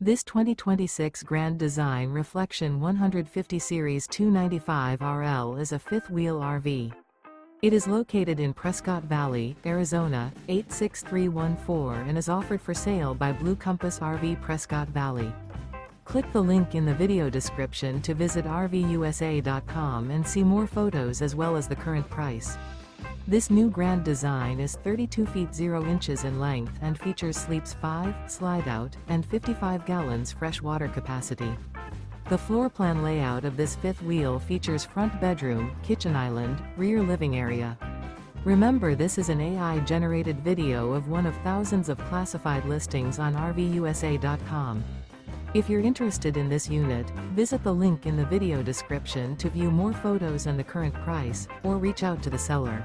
This 2026 Grand Design Reflection 150 Series 295RL is a fifth-wheel RV. It is located in Prescott Valley, Arizona, 86314 and is offered for sale by Blue Compass RV Prescott Valley. Click the link in the video description to visit RVUSA.com and see more photos as well as the current price. This new Grand Design is 32 feet 0 inches in length and features sleeps 5, Slideout, and 55 gallons fresh water capacity. The floor plan layout of this fifth wheel features front bedroom, kitchen island, rear living area. Remember, this is an AI-generated video of one of thousands of classified listings on RVUSA.com. If you're interested in this unit, visit the link in the video description to view more photos and the current price, or reach out to the seller.